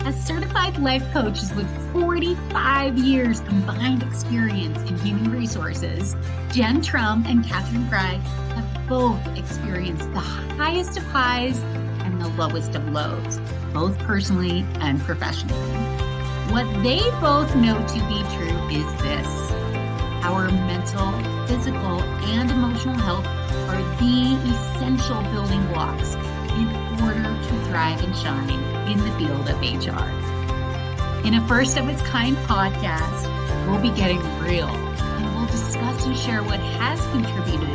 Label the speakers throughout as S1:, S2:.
S1: As certified life coaches with 45 years combined experience in human resources, Jen Trump and Katherine have both experienced the highest of highs and the lowest of lows, both personally and professionally. What they both know to be true is this: our mental, physical, and emotional health are the essential building blocks in order to thrive and shine in the field of HR. In a first of its kind podcast, we'll be getting real and we'll discuss and share what has contributed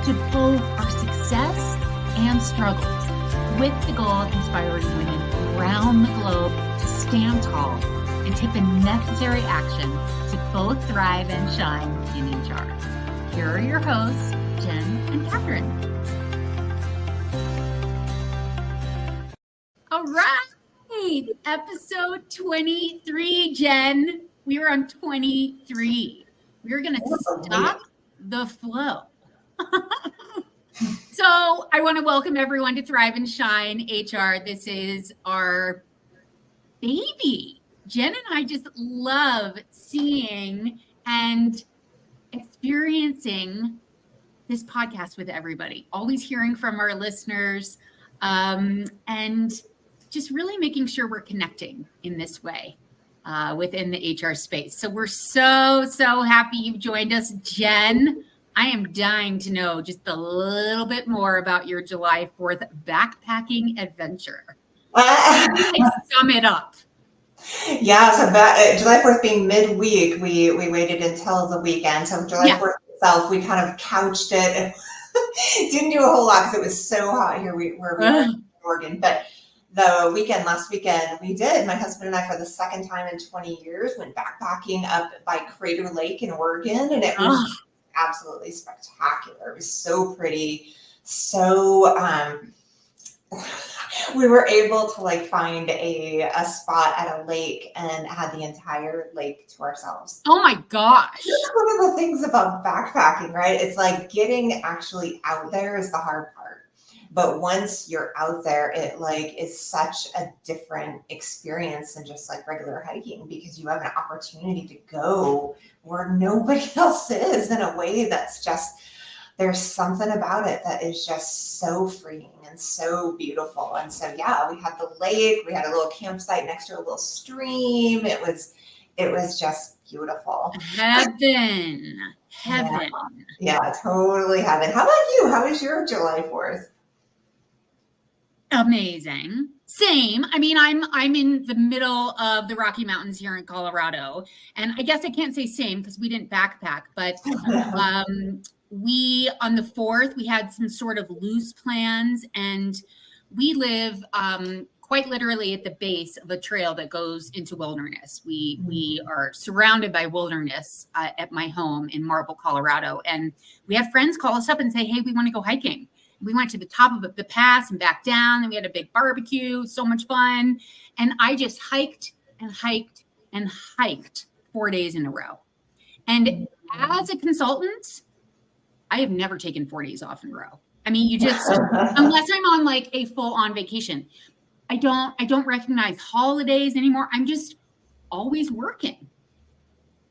S1: to both our success and struggles, with the goal of inspiring women around the globe to stand tall and take the necessary action to both thrive and shine in HR. Here are your hosts, Jen and Katherine. All right, episode 23, Jen. We are on 23. We're going to stop the flow. So I want to welcome everyone to Thrive and Shine HR. This is our baby. Jen and I just love seeing and experiencing this podcast with everybody, always hearing from our listeners, and just really making sure we're connecting in this way within the HR space. So we're so happy you've joined us, Jen. I am dying to know just a little bit more about your July 4th backpacking adventure. Sum it up.
S2: Yeah, so July 4th being midweek, we waited until the weekend. So July 4th itself, we kind of couched it and didn't do a whole lot because it was so hot here where we were in Oregon. But the last weekend, we did. My husband and I, for the second time in 20 years, went backpacking up by Crater Lake in Oregon, and it was absolutely spectacular. It was so pretty. So we were able to find a spot at a lake and had the entire lake to ourselves.
S1: Oh my gosh.
S2: That's one of the things about backpacking, right? It's like getting actually out there is the hard part. But once you're out there, it is such a different experience than just regular hiking, because you have an opportunity to go where nobody else is in a way that's just, there's something about it that is just so freeing and so beautiful. And so, yeah, we had the lake, we had a little campsite next to a little stream. It was just beautiful.
S1: Heaven.
S2: Yeah, totally heaven. How about you? How was your July 4th?
S1: Amazing. Same. I mean, I'm in the middle of the Rocky Mountains here in Colorado, and I guess I can't say same because we didn't backpack, but we, on the 4th, we had some sort of loose plans, and we live quite literally at the base of a trail that goes into wilderness. We are surrounded by wilderness at my home in Marble, Colorado, and we have friends call us up and say, hey, we want to go hiking. We went to the top of the pass and back down, and we had a big barbecue, so much fun. And I just hiked and hiked and hiked 4 days in a row. And as a consultant, I have never taken 4 days off in a row. I mean, you just, unless I'm on a full on vacation, I don't recognize holidays anymore. I'm just always working.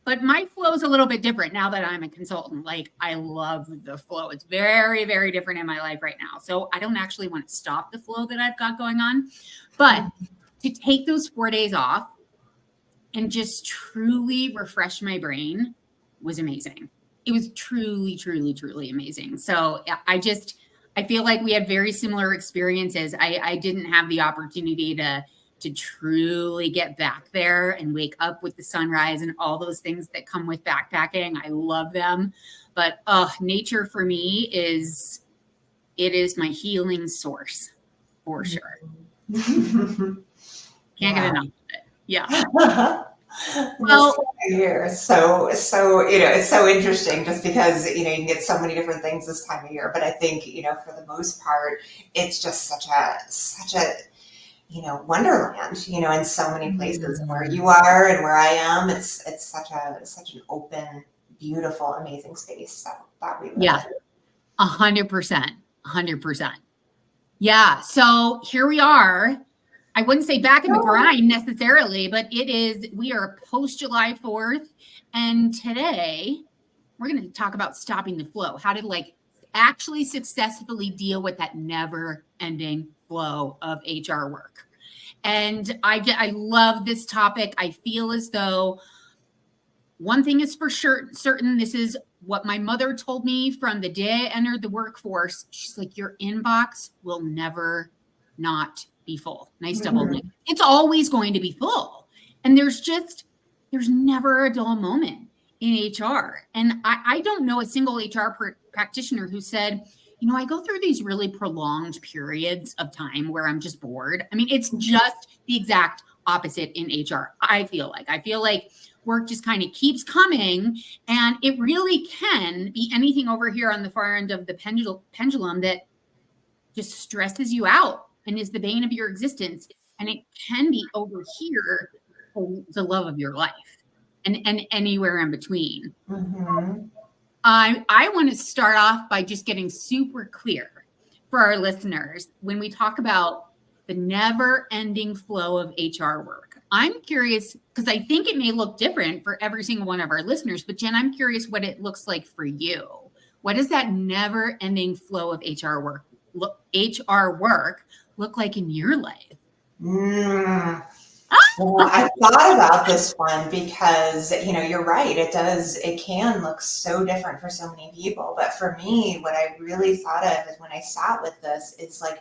S1: But my flow is a little bit different now that I'm a consultant. I love the flow. It's very, very different in my life right now. So I don't actually want to stop the flow that I've got going on. But to take those 4 days off and just truly refresh my brain was amazing. It was truly, truly, truly amazing. So I feel like we had very similar experiences. I didn't have the opportunity to truly get back there and wake up with the sunrise and all those things that come with backpacking. I love them. But nature for me is my healing source for sure. Can't get enough of it. Yeah.
S2: Well, so it's so interesting just because you can get so many different things this time of year. But I think for the most part, it's just such a wonderland, in so many places. Where you are and where I am, it's such an open, beautiful, amazing space that we live in.
S1: 100%. Yeah. So here we are. I wouldn't say back in the grind necessarily, but we are post July 4th. And today we're going to talk about stopping the flow, how to like actually successfully deal with that never ending flow of HR work. And I love this topic. I feel as though one thing is for sure certain. This is what my mother told me from the day I entered the workforce. She's like, your inbox will never not be full. Nice double negative. It's always going to be full. And there's never a dull moment in HR. And I don't know a single HR practitioner who said, I go through these really prolonged periods of time where I'm just bored. I mean, it's just the exact opposite in HR. I feel like work just kind of keeps coming, and it really can be anything over here on the far end of the pendulum that just stresses you out and is the bane of your existence. And it can be over here the love of your life and anywhere in between.
S2: Mm-hmm.
S1: I want to start off by just getting super clear for our listeners when we talk about the never-ending flow of HR work. I'm curious, because I think it may look different for every single one of our listeners, but Jen, I'm curious what it looks like for you. What does that never-ending flow of HR work look like in your life?
S2: Well, I thought about this one because, you're right. It can look so different for so many people. But for me, what I really thought of is when I sat with this, it's like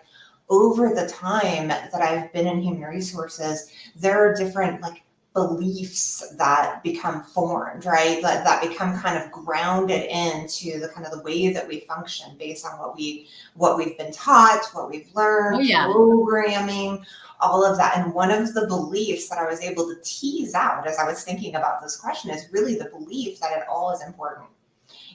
S2: over the time that I've been in human resources, there are different beliefs that become formed, right? That become kind of grounded into the kind of the way that we function based on what we've been taught, what we've learned, programming, all of that. And one of the beliefs that I was able to tease out as I was thinking about this question is really the belief that it all is important.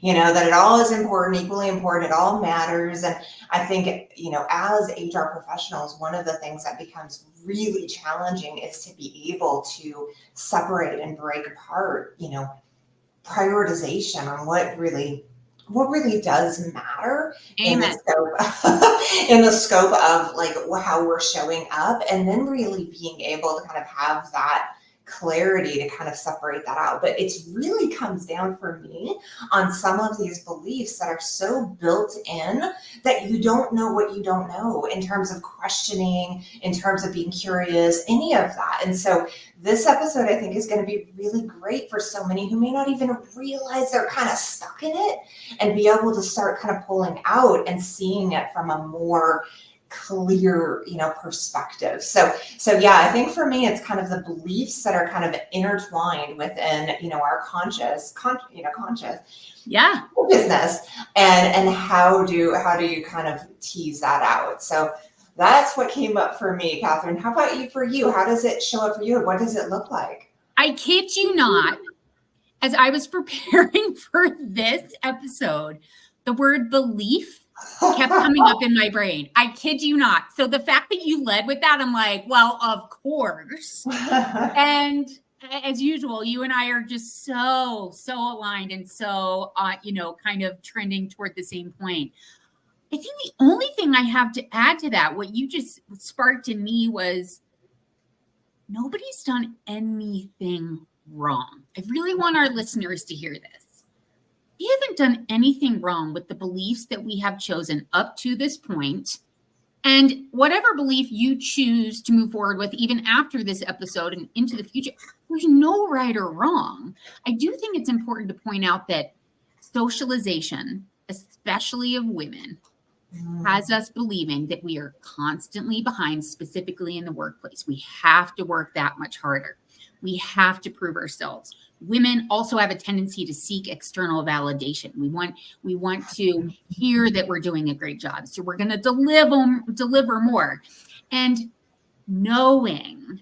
S2: That it all is important, equally important, it all matters. And I think, as HR professionals, one of the things that becomes really challenging is to be able to separate and break apart, prioritization on what really does matter.
S1: Amen.
S2: in the scope of how we're showing up, and then really being able to kind of have that clarity to kind of separate that out. But it really comes down for me on some of these beliefs that are so built in that you don't know what you don't know in terms of questioning, in terms of being curious, any of that. And so this episode, I think, is going to be really great for so many who may not even realize they're kind of stuck in it, and be able to start kind of pulling out and seeing it from a more clear, perspective. So yeah, I think for me, it's kind of the beliefs that are kind of intertwined within, our conscious business, and how do you kind of tease that out? So that's what came up for me, Catherine. How about you? For you, how does it show up for you? What does it look like?
S1: I kid you not, as I was preparing for this episode, the word belief kept coming up in my brain. I kid you not. So the fact that you led with that, I'm like, well, of course. And as usual, you and I are just so aligned and so, kind of trending toward the same point. I think the only thing I have to add to that, what you just sparked in me, was nobody's done anything wrong. I really want our listeners to hear this. We haven't done anything wrong with the beliefs that we have chosen up to this point. And whatever belief you choose to move forward with, even after this episode and into the future, there's no right or wrong. I do think it's important to point out that socialization, especially of women, has us believing that we are constantly behind, specifically in the workplace. We have to work that much harder. We have to prove ourselves. Women also have a tendency to seek external validation. We want to hear that we're doing a great job. So we're going to deliver more. And knowing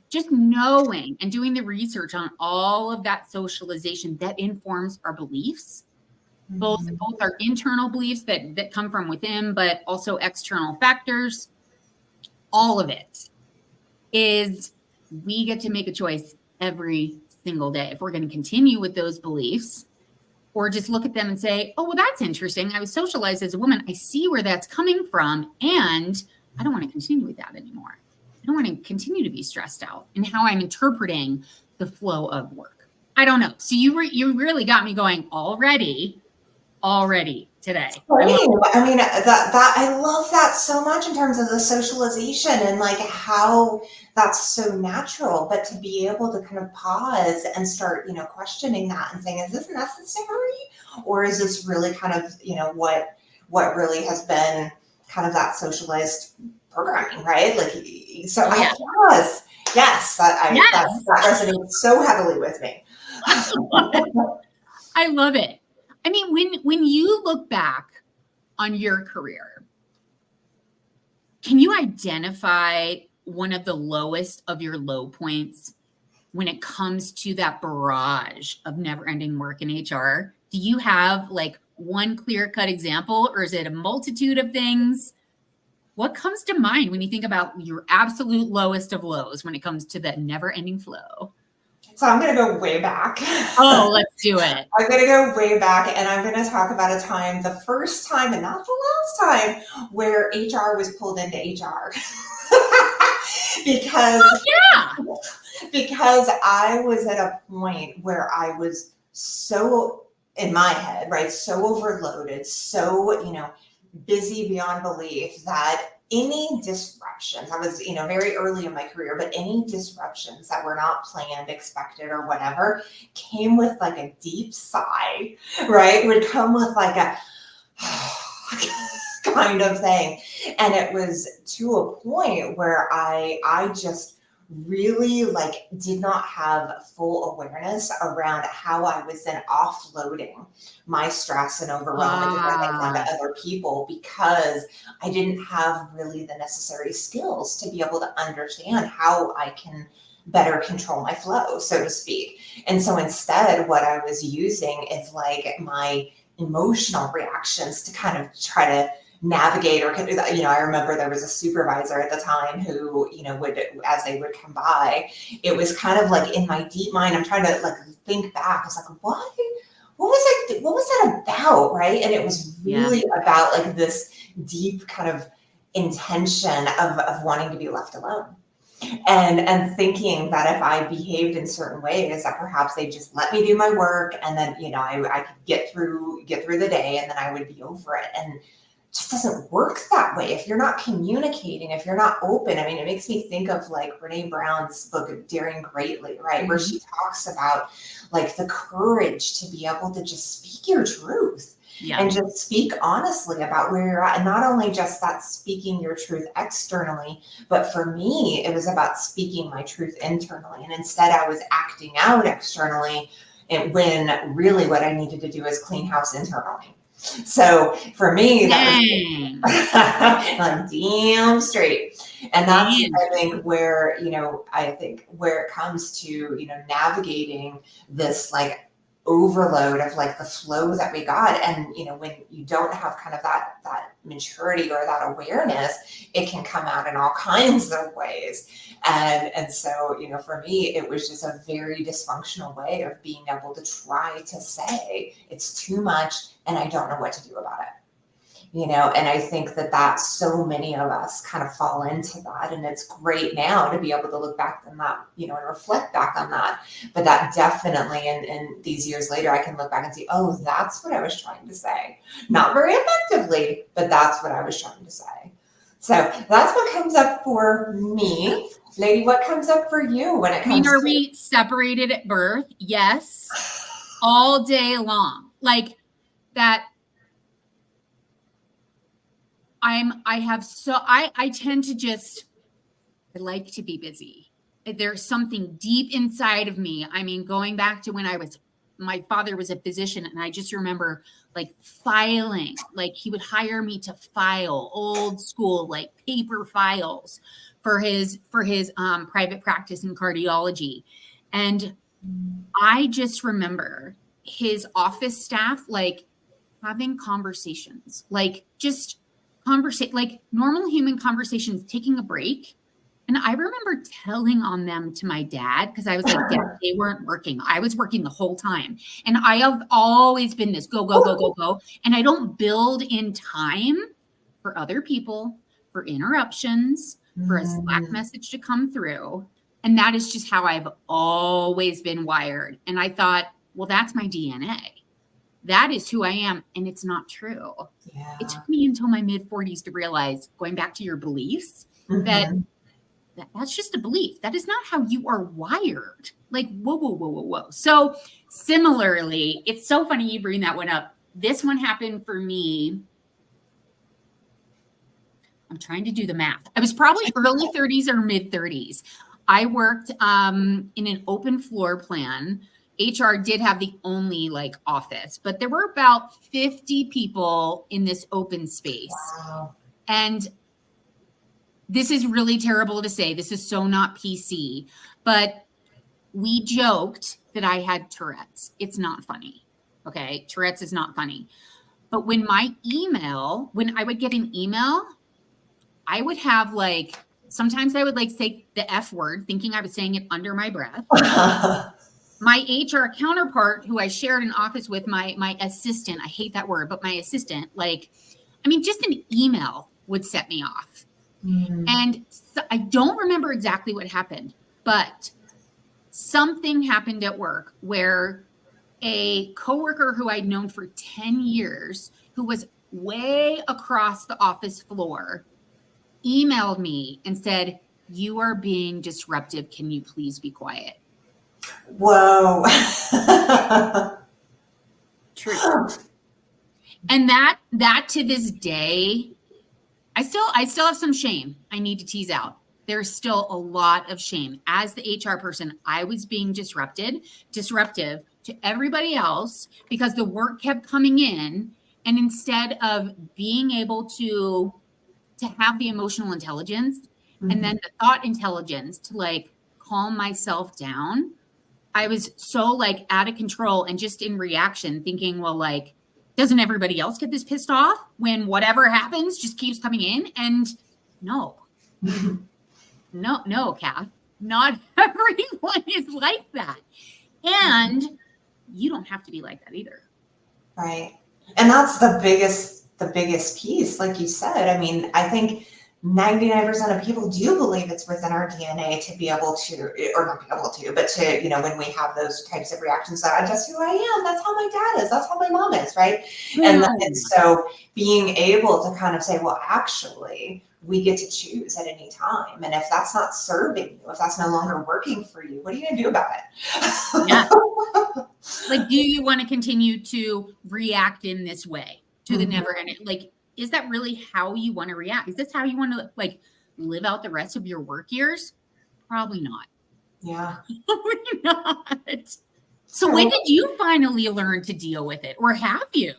S1: and doing the research on all of that socialization that informs our beliefs, both our internal beliefs that come from within, but also external factors, all of it is we get to make a choice every single day. If we're going to continue with those beliefs, or just look at them and say, oh, well, that's interesting. I was socialized as a woman. I see where that's coming from, and I don't want to continue with that anymore. I don't want to continue to be stressed out in how I'm interpreting the flow of work. I don't know. So you really got me going already today.
S2: I mean that I love that so much in terms of the socialization and like how that's so natural, but to be able to kind of pause and start, questioning that and saying, is this necessary? Or is this really kind of, what really has been kind of that socialized programming, right? Like, so
S1: Yeah.
S2: yes, that resonates so heavily with me.
S1: I love it. I mean, when you look back on your career, can you identify one of the lowest of your low points when it comes to that barrage of never-ending work in HR? Do you have like one clear-cut example, or is it a multitude of things? What comes to mind when you think about your absolute lowest of lows when it comes to that never-ending flow?
S2: So I'm going to go way back.
S1: Oh, let's do it.
S2: I'm going to go way back, and I'm going to talk about a time, the first time and not the last time, where HR was pulled into HR. because because I was at a point where I was so in my head, right, so overloaded, so busy beyond belief that any disruptions, I was, very early in my career, but any disruptions that were not planned, expected, or whatever came with like a deep sigh, right? Would come with like a kind of thing. And it was to a point where I just really like did not have full awareness around how I was then offloading my stress and overwhelm and different things onto other people, because I didn't have really the necessary skills to be able to understand how I can better control my flow, so to speak. And so instead, what I was using is like my emotional reactions to kind of try to navigate, or I remember there was a supervisor at the time who would, as they would come by, it was kind of like in my deep mind, I'm trying to like think back, I was like, what was that about, right? And it was really about like this deep kind of intention of wanting to be left alone, and thinking that if I behaved in certain ways, that perhaps they just let me do my work, and then I could get through the day, and then I would be over it. And just doesn't work that way. If you're not communicating, if you're not open, I mean, it makes me think of like Brene Brown's book, Daring Greatly, right? Mm-hmm. Where she talks about like the courage to be able to just speak your truth and just speak honestly about where you're at. And not only just that speaking your truth externally, but for me, it was about speaking my truth internally. And instead I was acting out externally, and when really what I needed to do is clean house internally. So for me, that was I'm damn straight. And that's, I think, where, where it comes to, navigating this like overload of like the flow that we got. And, when you don't have kind of that maturity or that awareness, it can come out in all kinds of ways. And so, for me, it was just a very dysfunctional way of being able to try to say it's too much and I don't know what to do about it. And I think that so many of us kind of fall into that. And it's great now to be able to look back on that, and reflect back on that. But that definitely, and these years later, I can look back and see, oh, that's what I was trying to say. Not very effectively, but that's what I was trying to say. So that's what comes up for me. Lady, what comes up for you when it comes
S1: are we separated at birth? Yes. All day long. Like that. I tend to just, I like to be busy. There's something deep inside of me. I mean, going back to when my father was a physician, and I just remember like filing, like he would hire me to file old school, like paper files for his private practice in cardiology. And I just remember his office staff, like having conversations, like just like normal human conversations, taking a break. And I remember telling on them to my dad, because I was like, Dad, they weren't working. I was working the whole time. And I have always been this go, go, go, go, go. And I don't build in time for other people, for interruptions, for a Slack message to come through. And that is just how I've always been wired. And I thought, well, that's my DNA. That is who I am. And it's not true.
S2: Yeah.
S1: It took me until my mid 40s to realize, going back to your beliefs, that that's just a belief. That is not how you are wired. Like, whoa, whoa, whoa, whoa, whoa. So similarly, it's so funny you bring that one up. This one happened for me. I'm trying to do the math. I was probably early 30s or mid 30s. I worked in an open floor plan. HR did have the only like office, but there were about 50 people in this open space.
S2: Wow.
S1: And this is really terrible to say. This is so not PC, but we joked that I had Tourette's. It's not funny. Okay. Tourette's is not funny. But when I would get an email, I would have like, sometimes I would like say the F word, thinking I was saying it under my breath. My HR counterpart, who I shared an office with, my assistant, I hate that word, but my assistant, just an email would set me off. And so I don't remember exactly what happened, but something happened at work where a coworker who I'd known for 10 years, who was way across the office floor, emailed me and said, "You are being disruptive. Can you please be quiet?"
S2: Whoa.
S1: True. And that to this day, I still have some shame I need to tease out. There's still a lot of shame. As the HR person, I was being disruptive to everybody else because the work kept coming in. And instead of being able to have the emotional intelligence and then the thought intelligence to like calm myself down, I was so like out of control and just in reaction thinking, well, like, doesn't everybody else get this pissed off when whatever happens just keeps coming in? And no, Kath, not everyone is like that. And you don't have to be like that either.
S2: Right. And that's the biggest piece, like you said. I mean, I think 99% of people do believe it's within our DNA to be able to, or not be able to, but to, when we have those types of reactions, that that's who I am, that's how my dad is, that's how my mom is, right? And so being able to kind of say, well, actually, we get to choose at any time. And if that's not serving you, if that's no longer working for you, what are you going to do about it?
S1: Yeah. Like, do you want to continue to react in this way to the never ending? Like, is that really how you want to react? Is this how you want to like live out the rest of your work years? Probably not.
S2: Yeah.
S1: Probably not. So when did you finally learn to deal with it? Or have you?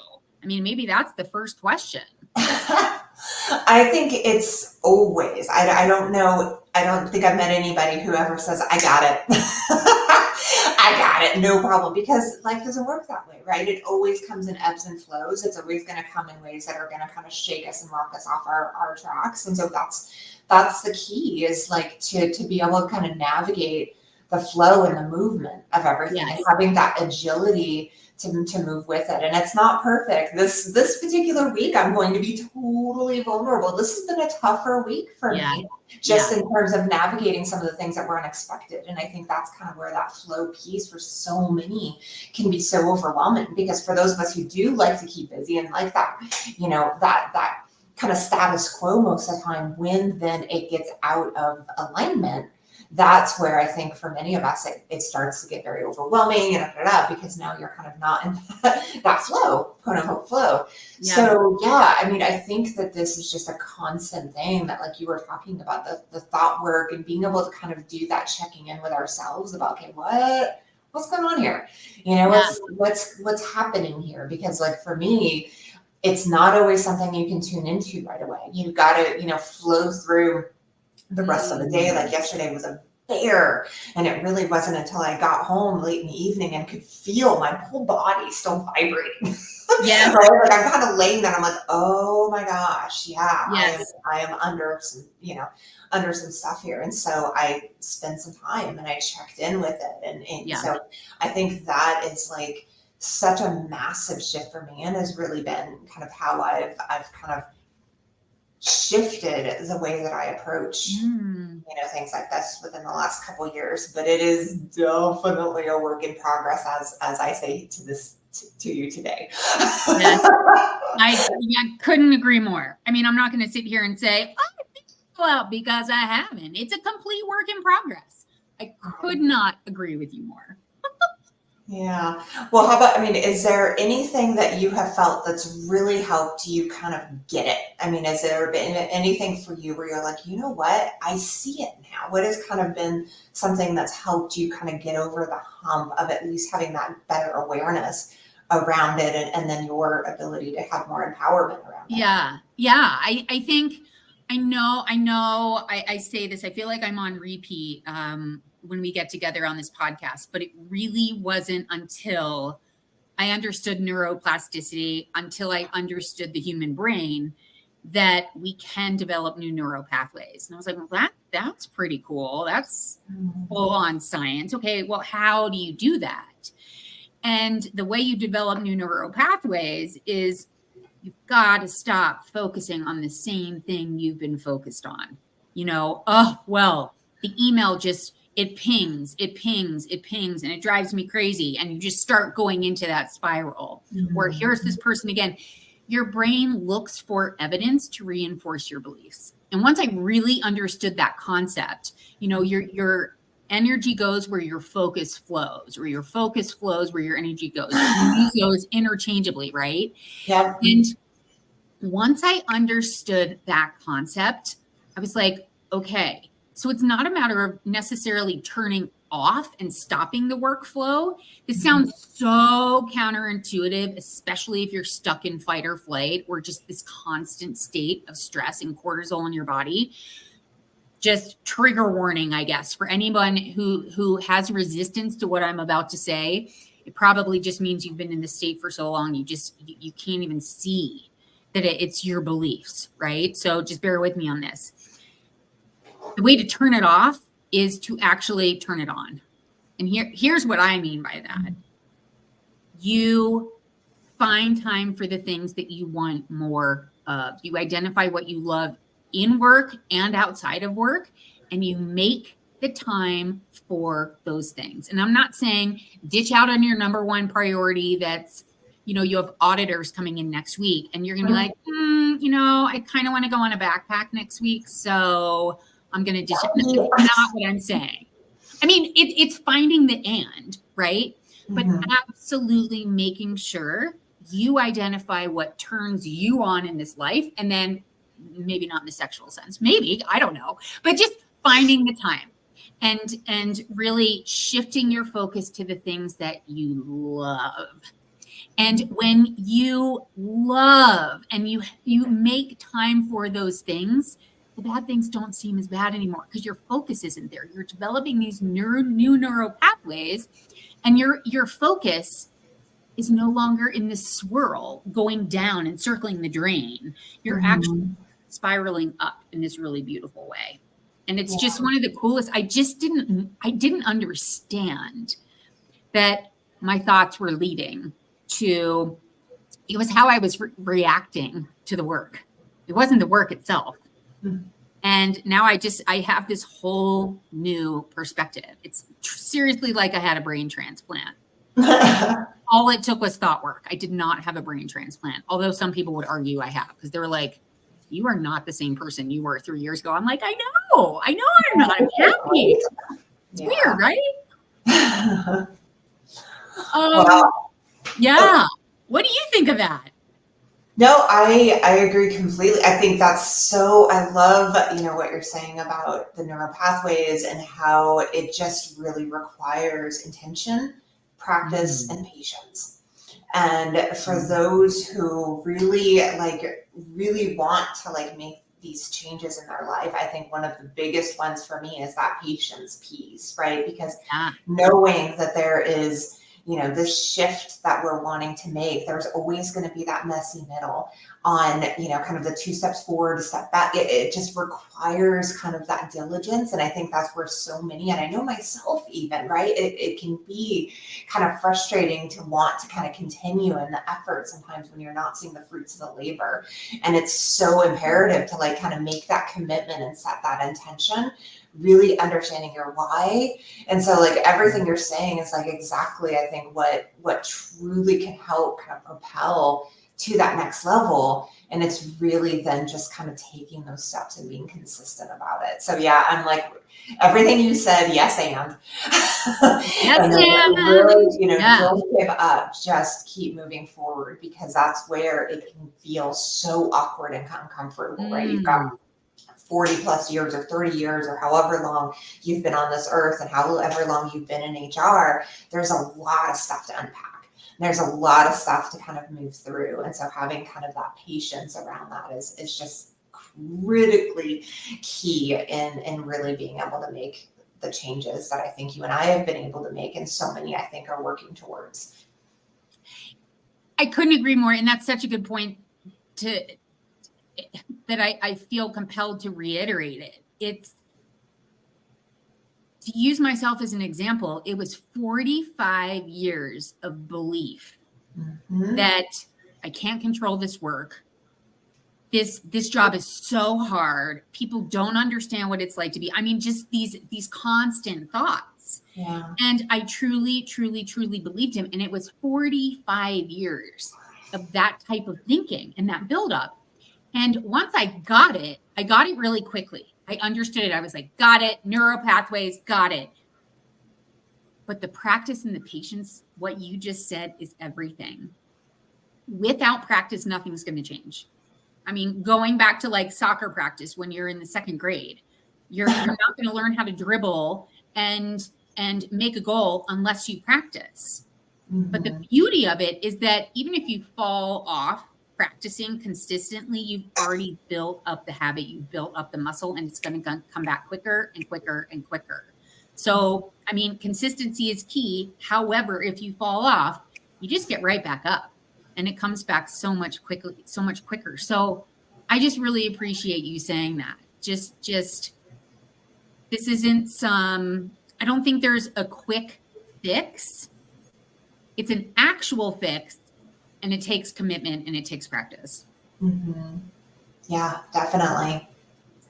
S1: I mean, maybe that's the first question.
S2: I think it's always, I don't know. I don't think I've met anybody who ever says, I got it. I got it. No problem. Because life doesn't work that way, right? It always comes in ebbs and flows. It's always going to come in ways that are going to kind of shake us and rock us off our tracks. And so that's the key, is like to be able to kind of navigate the flow and the movement of everything, and having that agility to move with it. And it's not perfect. This particular week, I'm going to be totally vulnerable. This has been a tougher week for me, just in terms of navigating some of the things that were unexpected. And I think that's kind of where that flow piece for so many can be so overwhelming, because for those of us who do like to keep busy and like that, that kind of status quo most of the time, when then it gets out of alignment, that's where I think for many of us, it starts to get very overwhelming because now you're kind of not in that flow, quote unquote flow. Yeah. So I mean, I think that this is just a constant thing that, like you were talking about, the thought work and being able to kind of do that checking in with ourselves about, okay, what's going on here? What's happening here? Because like for me, it's not always something you can tune into right away. You've got to, flow through the rest of the day. Like yesterday was a bear, and it really wasn't until I got home late in the evening and could feel my whole body still vibrating. Yeah. Right? Like I'm kind of laying there, I'm like, oh my gosh, I am under some stuff here. And so I spent some time and I checked in with it. And so I think that is like such a massive shift for me, and has really been kind of how I've kind of shifted the way that I approach, things like this within the last couple of years, but it is definitely a work in progress as I say to you today.
S1: Yes. I couldn't agree more. I mean, I'm not going to sit here and say, well, because I haven't. It's a complete work in progress. I could not agree with you more.
S2: Yeah. Well, how about, is there anything that you have felt that's really helped you kind of get it? Has there been anything for you where you're like, you know what, I see it now? What has kind of been something that's helped you kind of get over the hump of at least having that better awareness around it and then your ability to have more empowerment around it?
S1: Yeah. I think, I know, I say this, I feel like I'm on repeat when we get together on this podcast, but it really wasn't until I understood neuroplasticity, until I understood the human brain, that we can develop new neural pathways. And I was like, well, that's pretty cool. That's full on science. Okay, well, how do you do that? And the way you develop new neural pathways is you've got to stop focusing on the same thing you've been focused on. The email just, it pings, and it drives me crazy. And you just start going into that spiral where here's this person again. Your brain looks for evidence to reinforce your beliefs. And once I really understood that concept, your energy goes where your focus flows, or your focus flows where your energy goes. You use those interchangeably, right?
S2: Yeah.
S1: And once I understood that concept, I was like, okay, so it's not a matter of necessarily turning off and stopping the workflow. This sounds so counterintuitive, especially if you're stuck in fight or flight, or just this constant state of stress and cortisol in your body. Just trigger warning, I guess, for anyone who has resistance to what I'm about to say. It probably just means you've been in this state for so long, you can't even see that it's your beliefs, right? So just bear with me on this. The way to turn it off is to actually turn it on. And here's what I mean by that. You find time for the things that you want more of. You identify what you love in work and outside of work, and you make the time for those things. And I'm not saying ditch out on your number one priority that's, you have auditors coming in next week and you're going to be like, I kind of want to go on a backpack next week. So I'm going to ditch it. That's not what I'm saying. It's finding the and, right? But absolutely making sure you identify what turns you on in this life. And then maybe not in the sexual sense, maybe, I don't know, but just finding the time and really shifting your focus to the things that you love. And when you love and you make time for those things, the bad things don't seem as bad anymore because your focus isn't there. You're developing these new neural pathways, and your focus is no longer in this swirl going down and circling the drain. You're actually spiraling up in this really beautiful way. And it's just one of the coolest. I didn't understand that my thoughts were leading to, it was how I was reacting to the work. It wasn't the work itself. And now I have this whole new perspective. It's seriously like I had a brain transplant. All it took was thought work. I did not have a brain transplant, although some people would argue I have, because they were like, you are not the same person you were 3 years ago. I'm like, I know I'm not. I'm happy. It's weird, right?
S2: Wow.
S1: Yeah. What do you think of that?
S2: No, I agree completely. I think I love, what you're saying about the neural pathways and how it just really requires intention, practice, and patience. And for those who really want to make these changes in their life, I think one of the biggest ones for me is that patience piece, right? Because knowing that there is, this shift that we're wanting to make, there's always going to be that messy middle on, kind of the 2 steps forward, a step back. It just requires kind of that diligence. And I think that's where so many, and I know myself even, right? It can be kind of frustrating to want to kind of continue in the effort sometimes when you're not seeing the fruits of the labor. And it's so imperative to like kind of make that commitment and set that intention, really understanding your why. And so like everything you're saying is like exactly, I think, what truly can help kind of propel to that next level. And it's really then just kind of taking those steps and being consistent about it. So yeah, I'm like, everything you said, yes, and.
S1: Yes,
S2: and
S1: and.
S2: really,
S1: Yeah.
S2: don't give up, just keep moving forward, because that's where it can feel so awkward and uncomfortable, right? You've got 40 plus years or 30 years or however long you've been on this earth and however long you've been in HR. There's a lot of stuff to unpack. There's a lot of stuff to kind of move through. And so having kind of that patience around that is just critically key in really being able to make the changes that I think you and I have been able to make, and so many I think are working towards.
S1: I couldn't agree more. And that's such a good point that I feel compelled to reiterate it. It's, to use myself as an example, it was 45 years of belief that I can't control this work. This job is so hard. People don't understand what it's like to be. I mean, just these constant thoughts.
S2: Yeah.
S1: And I truly, truly, truly believed him. And it was 45 years of that type of thinking and that buildup. And once I got it really quickly. I understood it. I was like, got it. Neuro pathways, got it. But the practice and the patience, what you just said, is everything. Without practice, nothing's going to change. I mean, going back to like soccer practice when you're in the 2nd grade, you're not going to learn how to dribble and make a goal unless you practice. But the beauty of it is that even if you fall off practicing consistently, you've already built up the habit, you've built up the muscle, and it's going to come back quicker and quicker and quicker. So, I mean, consistency is key. However, if you fall off, you just get right back up and it comes back so much quicker. So I just really appreciate you saying that. Just this isn't I don't think there's a quick fix. It's an actual fix. And it takes commitment and it takes practice.
S2: Yeah, definitely.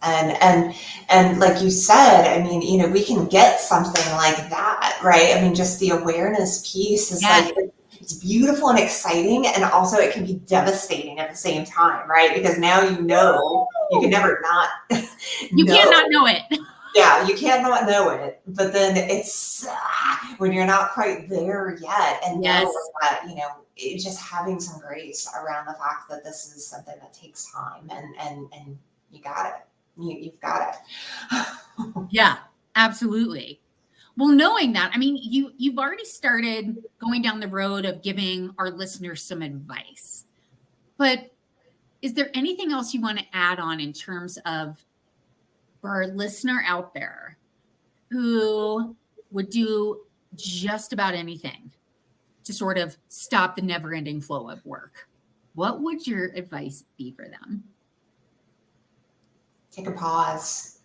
S2: And like you said, I mean, we can get something like that, right? I mean, just the awareness piece is like, it's beautiful and exciting. And also it can be devastating at the same time, right? Because now you can never not
S1: You can't not know it.
S2: Yeah, you can't not know it, but then it's when you're not quite there yet, and know that, it's just having some grace around the fact that this is something that takes time, and you got it. You've got it.
S1: Yeah, absolutely. Well, knowing that, I mean, you've already started going down the road of giving our listeners some advice, but is there anything else you want to add on in terms of, for our listener out there who would do just about anything to sort of stop the never-ending flow of work? What would your advice be for them?
S2: Take a pause.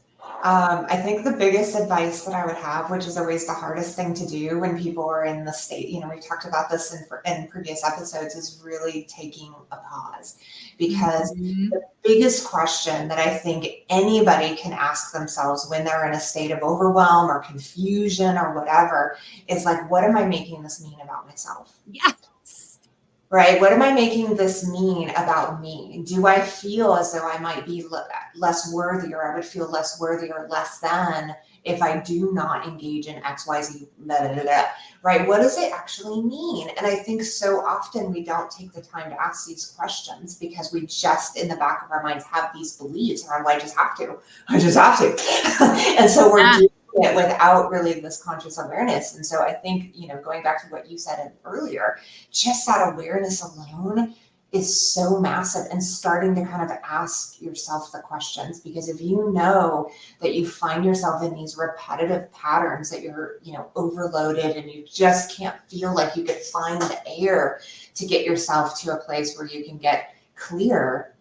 S2: I think the biggest advice that I would have, which is always the hardest thing to do when people are in the state, we've talked about this in previous episodes, is really taking a pause. Because the biggest question that I think anybody can ask themselves when they're in a state of overwhelm or confusion or whatever is like, what am I making this mean about myself?
S1: Yeah.
S2: Right? What am I making this mean about me? Do I feel as though I might be less worthy, or I would feel less worthy or less than if I do not engage in X, Y, Z, blah, blah, blah, blah, right? What does it actually mean? And I think so often we don't take the time to ask these questions because we just in the back of our minds have these beliefs around, well, I just have to. And so we're doing it without really this conscious awareness. And so I think, going back to what you said earlier, just that awareness alone is so massive, and starting to kind of ask yourself the questions, because if you know that you find yourself in these repetitive patterns, that you're, overloaded and you just can't feel like you could find the air to get yourself to a place where you can get clear,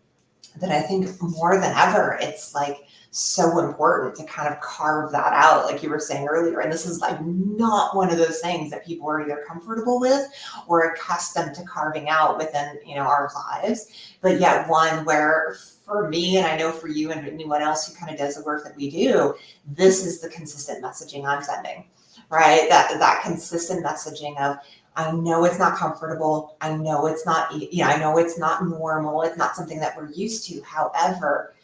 S2: that I think more than ever, it's like so important to kind of carve that out, like you were saying earlier. And this is like not one of those things that people are either comfortable with or accustomed to carving out within, our lives. But yet one where, for me, and I know for you and anyone else who kind of does the work that we do, this is the consistent messaging I'm sending, right? That consistent messaging of, I know it's not comfortable. I know it's not, I know it's not normal. It's not something that we're used to. However,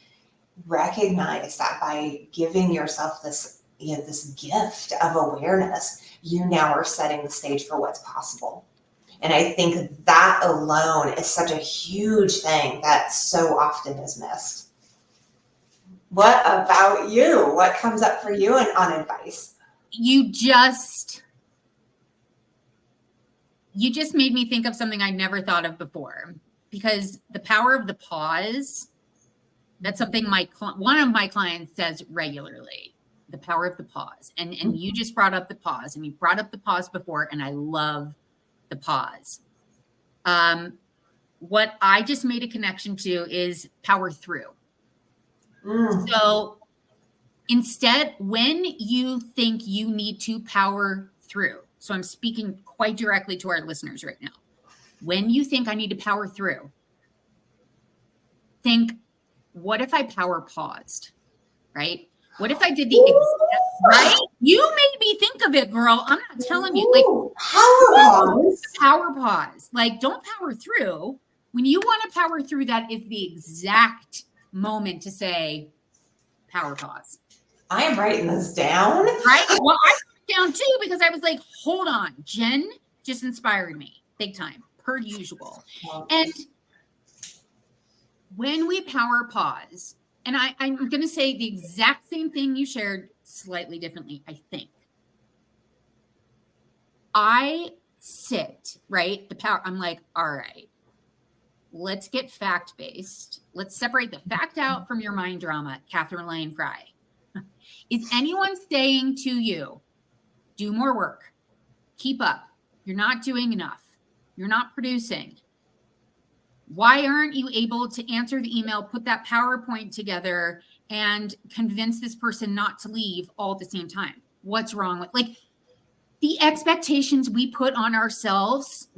S2: recognize that by giving yourself this, this gift of awareness, you now are setting the stage for what's possible. And I think that alone is such a huge thing that so often is missed. What about you? What comes up for you on advice?
S1: You just made me think of something I never thought of before, because the power of the pause, that's something one of my clients says regularly, the power of the pause. And you just brought up the pause, and you brought up the pause before, and I love the pause. What I just made a connection to is power through. So instead, when you think you need to power through, so I'm speaking quite directly to our listeners right now. When you think I need to power through, think, what if I power paused, right? What if I did the exact, right? You made me think of it, girl. I'm not telling you. Like, power pause. Like, don't power through. When you want to power through, that is the exact moment to say, power pause.
S2: I am writing this down.
S1: Right? Well, I wrote it down too, because I was like, hold on. Jen just inspired me big time, per usual. And when we power pause, and I'm going to say the exact same thing you shared slightly differently, I think. I sit, right? I'm like, all right, let's get fact-based. Let's separate the fact out from your mind drama, Katherine Lane Fry. Is anyone saying to you, do more work, keep up, you're not doing enough, you're not producing? Why aren't you able to answer the email, put that PowerPoint together, and convince this person not to leave all at the same time? What's wrong with, like, the expectations we put on ourselves?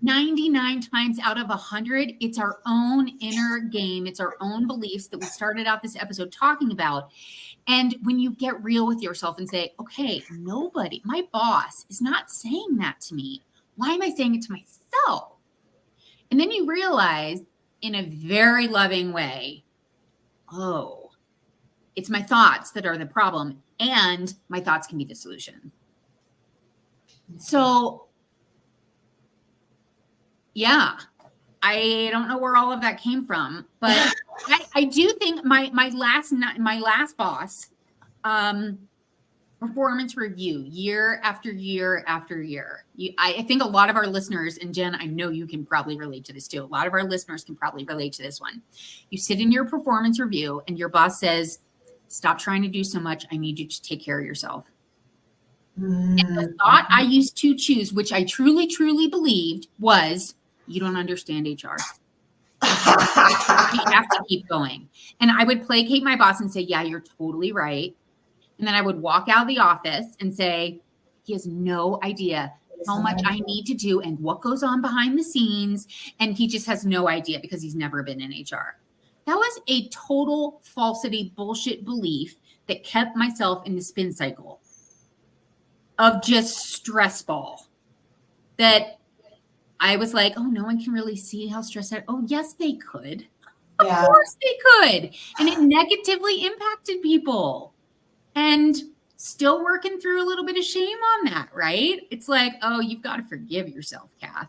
S1: 99 times out of 100, it's our own inner game. It's our own beliefs that we started out this episode talking about. And when you get real with yourself and say, okay, nobody, my boss is not saying that to me. Why am I saying it to myself? And then you realize in a very loving way, oh, it's my thoughts that are the problem, and my thoughts can be the solution. So, yeah, I don't know where all of that came from, but I do think my last boss, performance review, year after year after year. I think a lot of our listeners, and Jen, I know you can probably relate to this too. A lot of our listeners can probably relate to this one. You sit in your performance review and your boss says, stop trying to do so much. I need you to take care of yourself. And the thought I used to choose, which I truly, truly believed, was, you don't understand HR. You have to keep going. And I would placate my boss and say, yeah, you're totally right. And then I would walk out of the office and say, he has no idea how much I need to do and what goes on behind the scenes. And he just has no idea because he's never been in HR. That was a total falsity bullshit belief that kept myself in the spin cycle of just stress ball. That I was like, oh, no one can really see how stressed out. Oh, yes, they could.
S2: Yeah.
S1: Of course they could. And it negatively impacted people. And still working through a little bit of shame on that, right? It's like, oh, you've got to forgive yourself, Kath,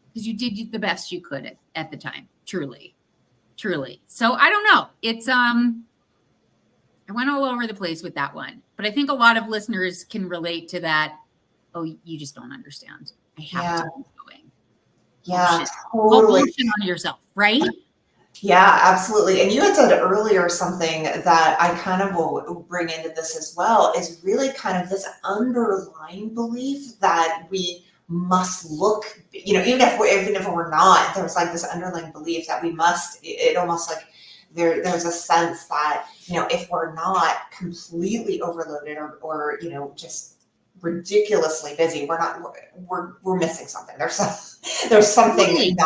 S1: because you did the best you could at the time. Truly. So I don't know. It's, I went all over the place with that one, but I think a lot of listeners can relate to that. Oh, you just don't understand. I have to keep going.
S2: Yeah,
S1: Call
S2: totally.
S1: bullshit on yourself, right?
S2: Yeah, absolutely. And you had said earlier something that I kind of will bring into this as well is really kind of this underlying belief that we must look, even if we're not, there's like this underlying belief that we must, it almost like there's a sense that, if we're not completely overloaded or just ridiculously busy, we're missing something. There's something
S1: Totally.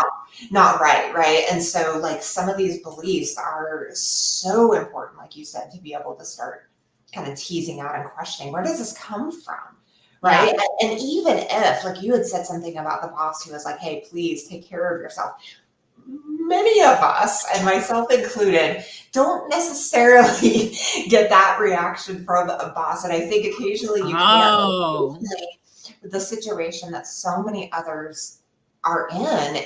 S2: not right. And so like some of these beliefs are so important, like you said, to be able to start kind of teasing out and questioning, where does this come from?
S1: Yeah.
S2: Right. And even if, like you had said something about the boss who was like, hey, please take care of yourself. Many of us, and myself included, don't necessarily get that reaction from a boss. And I think occasionally you can.
S1: Oh,
S2: The situation that so many others are in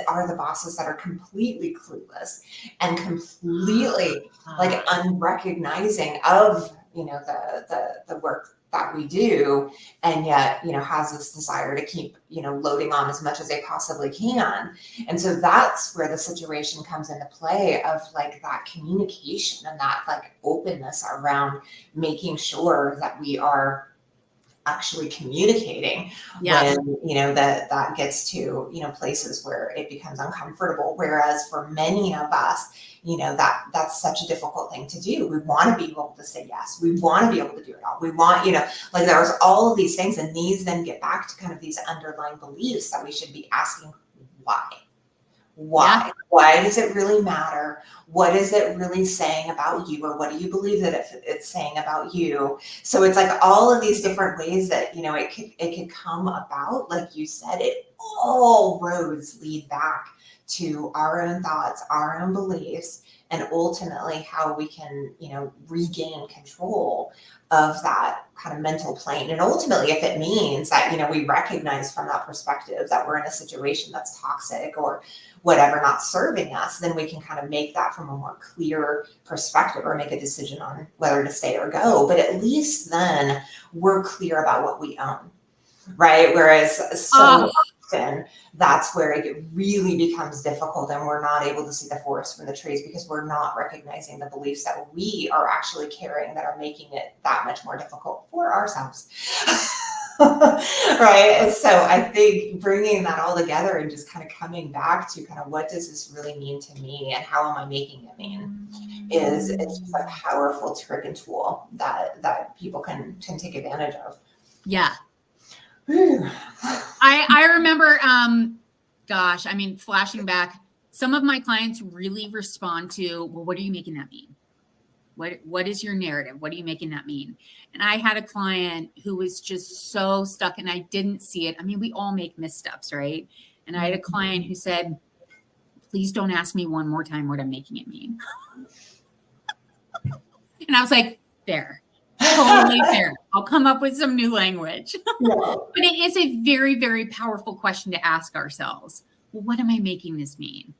S2: are the bosses that are completely clueless and completely like unrecognizing of the work that we do, and yet has this desire to keep loading on as much as they possibly can. And so that's where the situation comes into play of like that communication and that like openness around making sure that we are actually communicating
S1: yeah.
S2: when that gets to places where it becomes uncomfortable. Whereas for many of us, that's such a difficult thing to do. We want to be able to say yes, we want to be able to do it all, we want like there's all of these things, and these then get back to kind of these underlying beliefs that we should be asking why.
S1: Yeah.
S2: Why does it really matter? What is it really saying about you? Or what do you believe that it's saying about you? So it's like all of these different ways that, it could come about. Like you said, all roads lead back to our own thoughts, our own beliefs, and ultimately how we can, regain control of that kind of mental plane. And ultimately, if it means that, we recognize from that perspective that we're in a situation that's toxic or whatever, not serving us, then we can kind of make that from a more clear perspective or make a decision on whether to stay or go. But at least then we're clear about what we own, right? Whereas so often that's where it really becomes difficult, and we're not able to see the forest from the trees because we're not recognizing the beliefs that we are actually carrying that are making it that much more difficult for ourselves. Right. And so I think bringing that all together and just kind of coming back to kind of what does this really mean to me and how am I making it mean it's just a powerful trick and tool that people can take advantage of.
S1: Yeah. I remember, flashing back, some of my clients really respond to, well, what are you making that mean? What is your narrative? What are you making that mean? And I had a client who was just so stuck, and I didn't see it. I mean, we all make missteps, right? And I had a client who said, please don't ask me one more time what I'm making it mean. And I was like, fair. Totally fair. I'll come up with some new language.
S2: Yeah.
S1: But it is a very, very powerful question to ask ourselves. Well, what am I making this mean?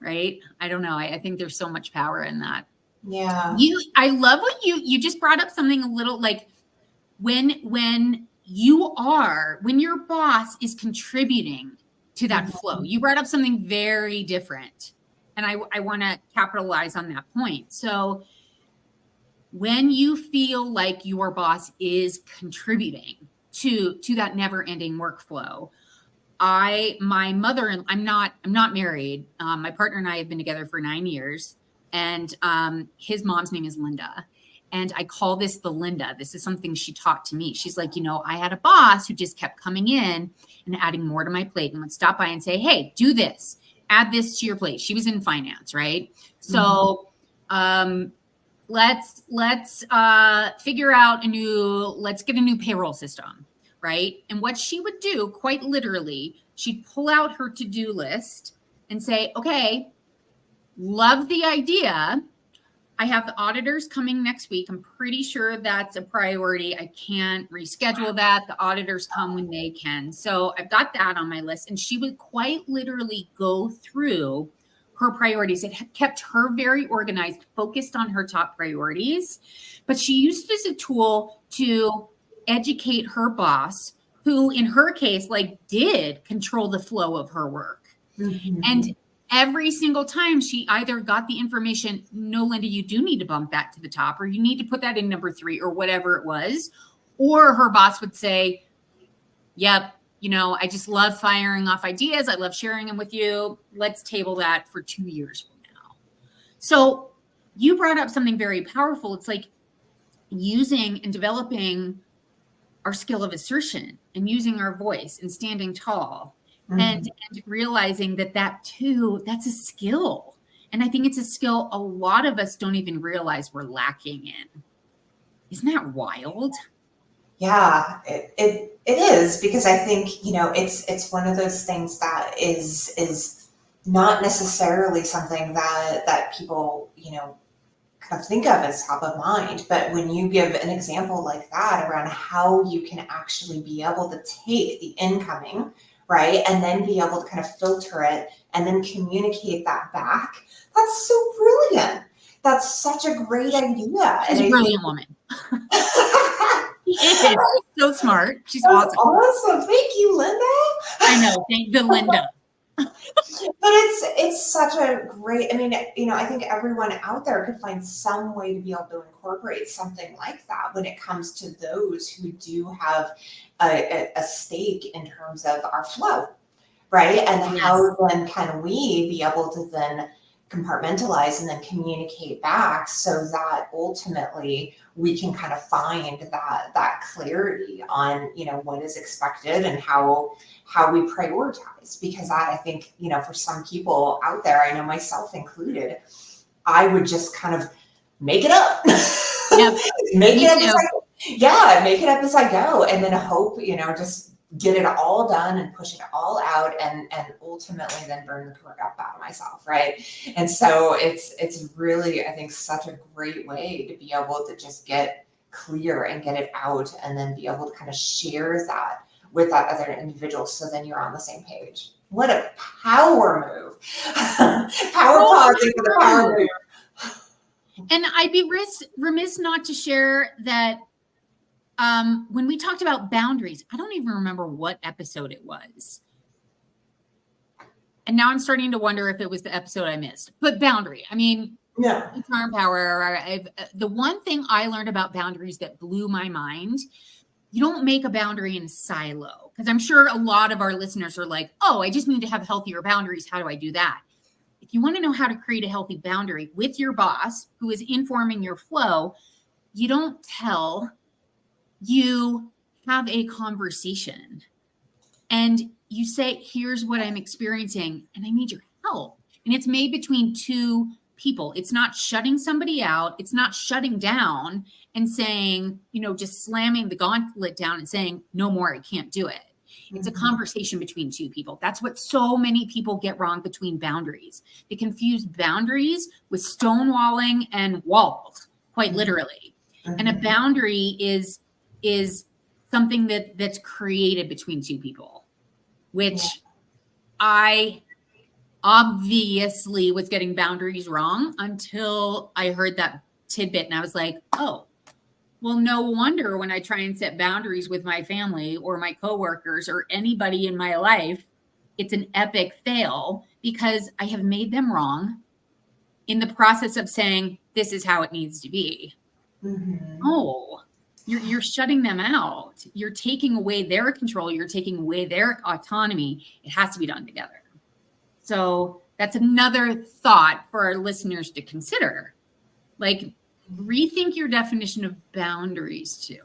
S1: Right? I don't know. I think there's so much power in that.
S2: Yeah.
S1: I love what you just brought up something a little like when your boss is contributing to that flow. You brought up something very different. And I want to capitalize on that point. So when you feel like your boss is contributing to that never-ending workflow, my mother, and I'm not married. My partner and I have been together for 9 years, and his mom's name is Linda. And I call this the Linda. This is something she taught to me. She's like, I had a boss who just kept coming in and adding more to my plate and would stop by and say, hey, do this, add this to your plate. She was in finance, right? So let's figure out let's get a new payroll system. Right. And what she would do, quite literally, she'd pull out her to-do list and say, okay, love the idea. I have the auditors coming next week. I'm pretty sure that's a priority. I can't reschedule that. The auditors come when they can. So I've got that on my list. And she would quite literally go through her priorities. It kept her very organized, focused on her top priorities. But she used it as a tool to educate her boss who in her case, like, did control the flow of her work.
S2: Mm-hmm.
S1: And every single time she either got the information, no, Linda, you do need to bump that to the top, or you need to put that in number 3, or whatever it was. Or her boss would say, yep, I just love firing off ideas. I love sharing them with you. Let's table that for 2 years from now. So you brought up something very powerful. It's like using and developing our skill of assertion and using our voice and standing tall,
S2: Mm-hmm.
S1: and realizing that too, that's a skill. And I think it's a skill a lot of us don't even realize we're lacking in. Isn't that wild?
S2: Yeah, it is, because I think, it's one of those things that is not necessarily something that people, kind of think of as top of mind. But when you give an example like that around how you can actually be able to take the incoming, right, and then be able to kind of filter it and then communicate that back, that's so brilliant. That's such a great idea.
S1: She's a brilliant woman. She is so smart. She's
S2: That's
S1: awesome.
S2: Awesome. Thank you, Linda.
S1: I know. Thank the Linda.
S2: But it's such a great, I think everyone out there could find some way to be able to incorporate something like that when it comes to those who do have a stake in terms of our flow, right? And
S1: Yes.
S2: how then can we be able to then compartmentalize and then communicate back so that ultimately we can kind of find that clarity on, what is expected and how we prioritize. Because that, I think, for some people out there, I know myself included, I would just kind of make it up.
S1: Yep.
S2: Make it up as I go, and then hope, just get it all done and push it all out, and ultimately then burn the crap out of myself, right? And so it's really, I think, such a great way to be able to just get clear and get it out, and then be able to kind of share that with that other individual, so then you're on the same page. What a power move. Power pausing for the power move.
S1: And I'd be remiss not to share that when we talked about boundaries, I don't even remember what episode it was. And now I'm starting to wonder if it was the episode I missed. But boundary,
S2: Yeah.
S1: Charm power. The one thing I learned about boundaries that blew my mind, you don't make a boundary in a silo. Because I'm sure a lot of our listeners are like, oh, I just need to have healthier boundaries. How do I do that? If you want to know how to create a healthy boundary with your boss who is informing your flow, you don't tell, you have a conversation and you say, here's what I'm experiencing and I need your help. And it's made between two people. It's not shutting somebody out. It's not shutting down and saying, just slamming the gauntlet down and saying, no more, I can't do it. It's a conversation between two people. That's what so many people get wrong between boundaries. They confuse boundaries with stonewalling and walls, quite literally. And a boundary is something that's created between two people, which I obviously was getting boundaries wrong until I heard that tidbit. And I was like, oh, well, no wonder when I try and set boundaries with my family or my coworkers or anybody in my life, it's an epic fail because I have made them wrong in the process of saying, this is how it needs to be. Oh, you're shutting them out. You're taking away their control. You're taking away their autonomy. It has to be done together. So that's another thought for our listeners to consider. Like, rethink your definition of boundaries too,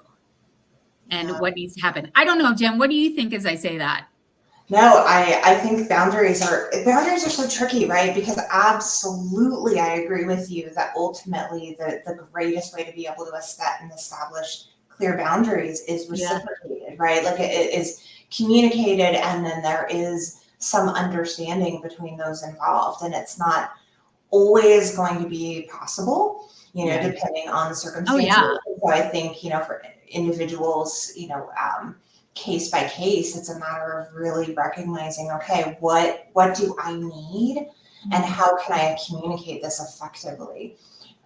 S1: and what needs to happen. I don't know, Jen, what do you think as I say that?
S2: No, I think boundaries are so tricky, right? Because absolutely, I agree with you that ultimately the greatest way to be able to set and establish clear boundaries is reciprocated, right? Like it is communicated, and then there is some understanding between those involved, and it's not always going to be possible, depending on the circumstances. So I think, for individuals, case by case, it's a matter of really recognizing, okay, what do I need and how can I communicate this effectively?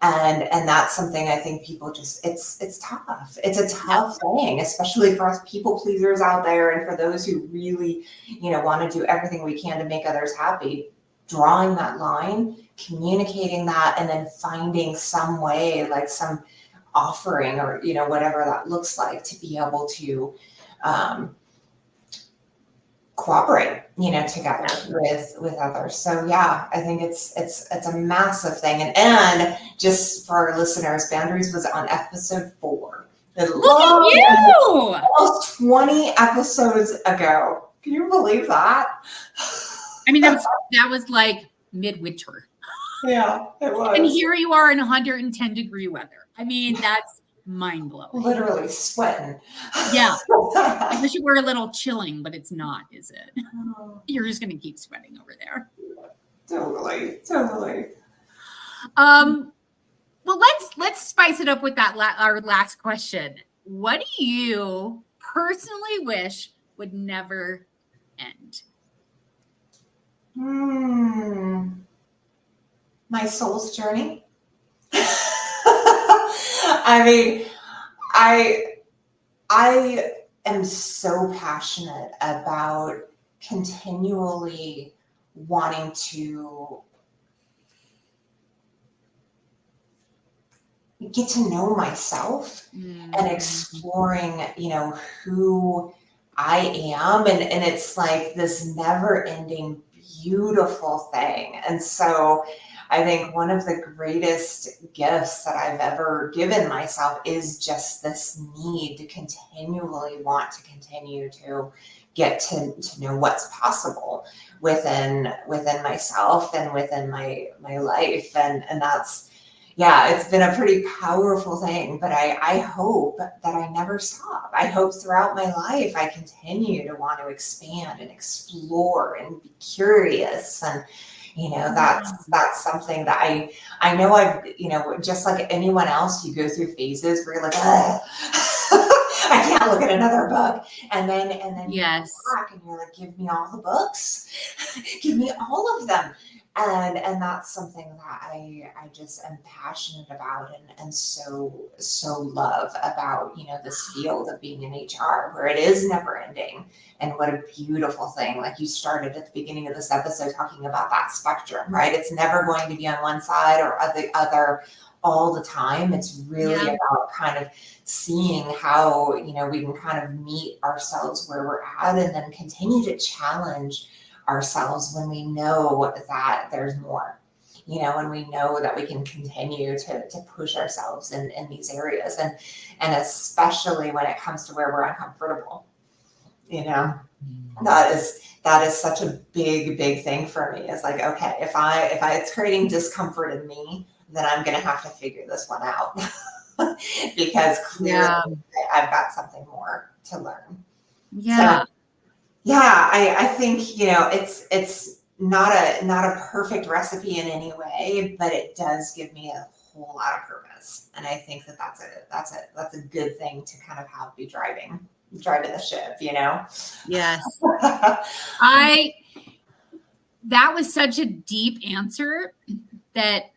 S2: And that's something I think people just, it's tough. It's a tough thing, especially for us people pleasers out there, and for those who really, want to do everything we can to make others happy. Drawing that line, communicating that, and then finding some way, like some offering, or whatever that looks like, to be able to cooperate, together with others. So yeah, I think it's a massive thing. And just for our listeners, boundaries was on episode 4.
S1: Look at you!
S2: Almost 20 episodes ago. Can you believe that?
S1: I mean, that was like midwinter.
S2: Yeah, it was.
S1: And here you are in 110-degree weather. I mean, that's mind-blowing.
S2: Literally sweating.
S1: Yeah. I wish it were a little chilling, but it's not, is it? You're just going to keep sweating over there.
S2: Totally.
S1: Well, let's spice it up with that our last question. What do you personally wish would never end?
S2: My soul's journey. I mean, I am so passionate about continually wanting to get to know myself and exploring, who I am. And it's like this never ending, beautiful thing. And so I think one of the greatest gifts that I've ever given myself is just this need to continually want to continue to get to know what's possible within myself and within my life. And that's, yeah, it's been a pretty powerful thing, but I hope that I never stop. I hope throughout my life I continue to want to expand and explore and be curious. And that's something that I know I've, just like anyone else, you go through phases where you're like, oh, I can't look at another book. And then
S1: yes,
S2: you go back and you're like, give me all the books, give me all of them. And that's something that I just am passionate about, and so love about, this field of being in HR, where it is never ending. And what a beautiful thing. Like you started at the beginning of this episode talking about that spectrum, right? It's never going to be on one side or the other all the time. It's really about kind of seeing how, we can kind of meet ourselves where we're at, and then continue to challenge ourselves when we know that there's more, when we know that we can continue to push ourselves in these areas, and especially when it comes to where we're uncomfortable, that is such a big thing for me. It's like, okay, if it's creating discomfort in me, then I'm going to have to figure this one out because clearly I've got something more to learn.
S1: Yeah.
S2: So, yeah, I think, it's not a perfect recipe in any way, but it does give me a whole lot of purpose. And I think that's a good thing to kind of have be driving the ship,
S1: Yes. That was such a deep answer that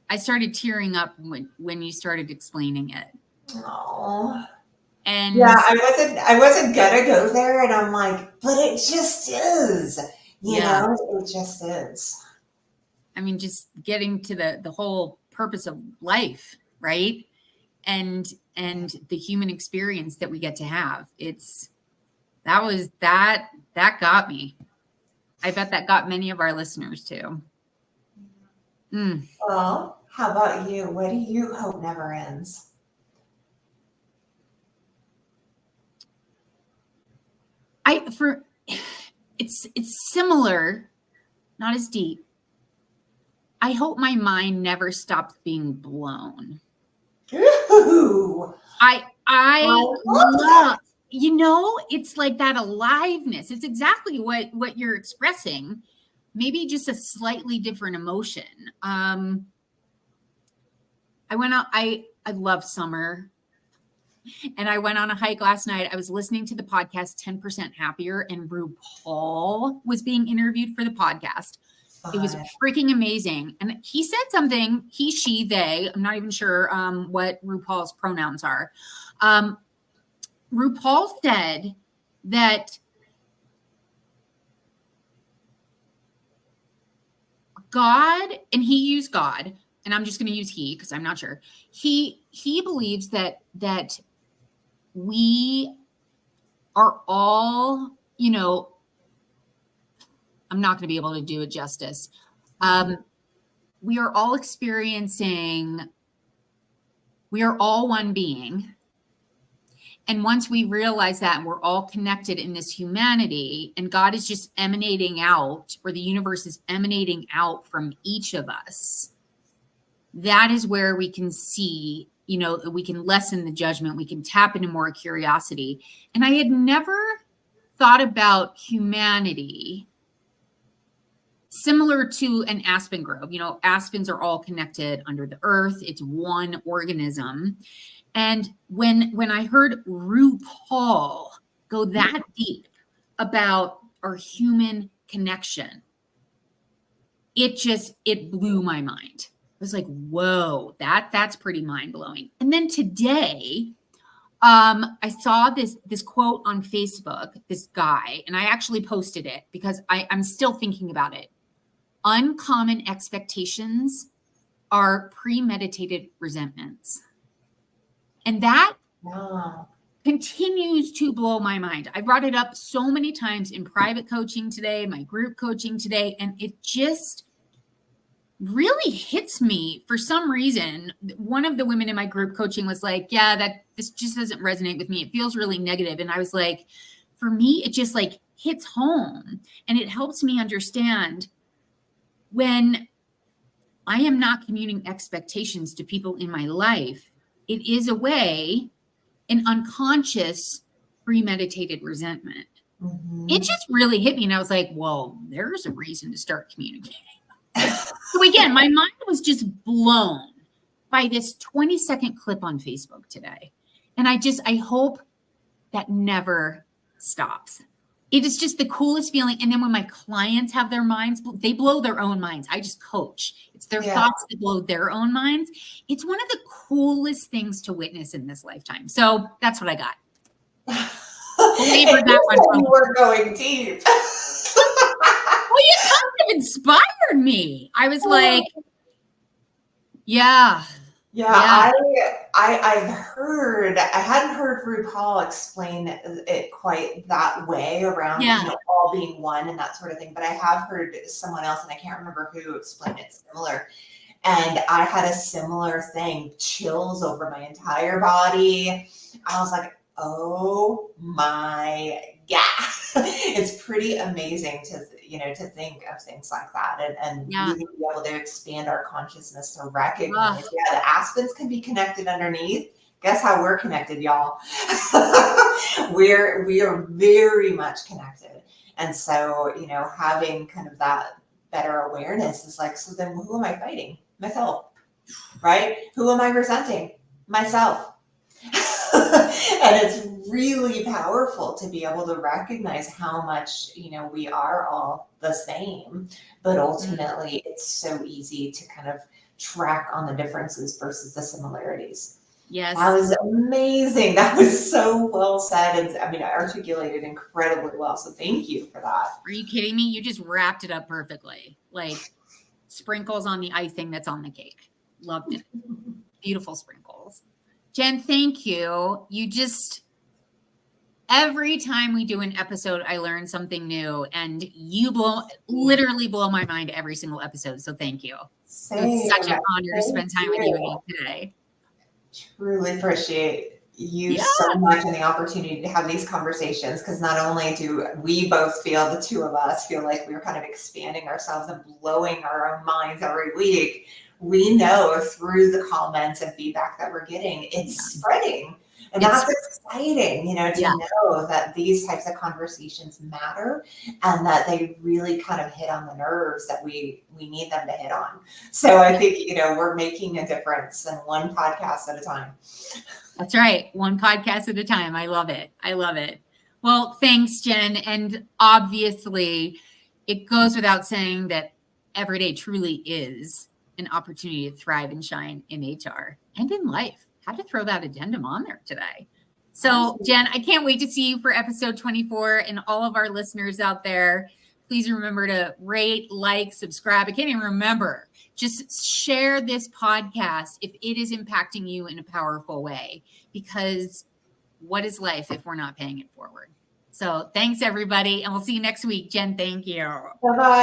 S1: I started tearing up when you started explaining it.
S2: Oh.
S1: And
S2: yeah, I wasn't gonna go there, and I'm like, but it just is, it just is.
S1: I mean, just getting to the whole purpose of life, right? And the human experience that we get to have. That got me. I bet that got many of our listeners too.
S2: Well, how about you? What do you hope never ends?
S1: It's similar, not as deep. I hope my mind never stops being blown.
S2: Ooh,
S1: I love, it's like that aliveness. It's exactly what you're expressing, maybe just a slightly different emotion. I love summer. And I went on a hike last night. I was listening to the podcast 10% Happier, and RuPaul was being interviewed for the podcast. It was freaking amazing. And he said something, he, she, they, I'm not even sure what RuPaul's pronouns are. RuPaul said that God, and he used God, and I'm just going to use he because I'm not sure. He believes that we are all, I'm not going to be able to do it justice. We are all we are all one being. And once we realize that, and we're all connected in this humanity, and God is just emanating out, or the universe is emanating out from each of us, that is where we can see, we can lessen the judgment, we can tap into more curiosity. And I had never thought about humanity similar to an aspen grove. Aspens are all connected under the earth. It's one organism. And when I heard RuPaul go that deep about our human connection, it blew my mind. I was like, whoa, that's pretty mind blowing. And then today, I saw this quote on Facebook, this guy, and I actually posted it because I'm still thinking about it. Uncommon expectations are premeditated resentments. And that continues to blow my mind. I brought it up so many times in private coaching today, my group coaching today, and it just really hits me for some reason. One of the women in my group coaching was like, yeah, this just doesn't resonate with me. It feels really negative. And I was like, for me, it just like hits home, and it helps me understand when I am not communicating expectations to people in my life, it is a way, an unconscious premeditated resentment. Mm-hmm. It just really hit me. And I was like, whoa, there's a reason to start communicating. So again, my mind was just blown by this 20-second clip on Facebook today. And I hope that never stops. It is just the coolest feeling. And then when my clients have their minds, they blow their own minds. I just coach. It's their thoughts that blow their own minds. It's one of the coolest things to witness in this lifetime. So that's what I got.
S2: You were going deep.
S1: Well, you kind of inspired me. I was like, yeah.
S2: I hadn't heard RuPaul explain it quite that way around, all being one and that sort of thing, but I have heard someone else, and I can't remember who, explained it similar. And I had a similar thing, chills over my entire body. I was like, oh my God. It's pretty amazing to think of things like that and really be able to expand our consciousness to recognize, the aspens can be connected underneath. Guess how we're connected, y'all? We are very much connected. And so, having kind of that better awareness is like, so then who am I fighting? Myself, right? Who am I resenting? Myself. And it's really powerful to be able to recognize how much, we are all the same, but ultimately it's so easy to kind of track on the differences versus the similarities.
S1: Yes.
S2: That was amazing. That was so well said. And articulated incredibly well. So thank you for that.
S1: Are you kidding me? You just wrapped it up perfectly. Like sprinkles on the icing that's on the cake. Loved it. Beautiful sprinkles. Jen, thank you. Every time we do an episode, I learn something new, and you literally blow my mind every single episode. So thank you.
S2: Same.
S1: It's such an honor to spend time with you again today.
S2: Truly appreciate you so much and the opportunity to have these conversations, because not only do we both feel, the two of us feel like we're kind of expanding ourselves and blowing our own minds every week, we know through the comments and feedback that we're getting, it's spreading. And that's exciting, to know that these types of conversations matter and that they really kind of hit on the nerves that we need them to hit on. So I think, we're making a difference, and one podcast at a time.
S1: That's right. One podcast at a time. I love it. I love it. Well, thanks, Jen. And obviously, it goes without saying that every day truly is an opportunity to thrive and shine in HR and in life. Had to throw that addendum on there today. So, Jen, I can't wait to see you for episode 24, and all of our listeners out there. Please remember to rate, like, subscribe. I can't even remember. Just share this podcast if it is impacting you in a powerful way, because what is life if we're not paying it forward? So thanks, everybody. And we'll see you next week. Jen, thank you.
S2: Bye-bye.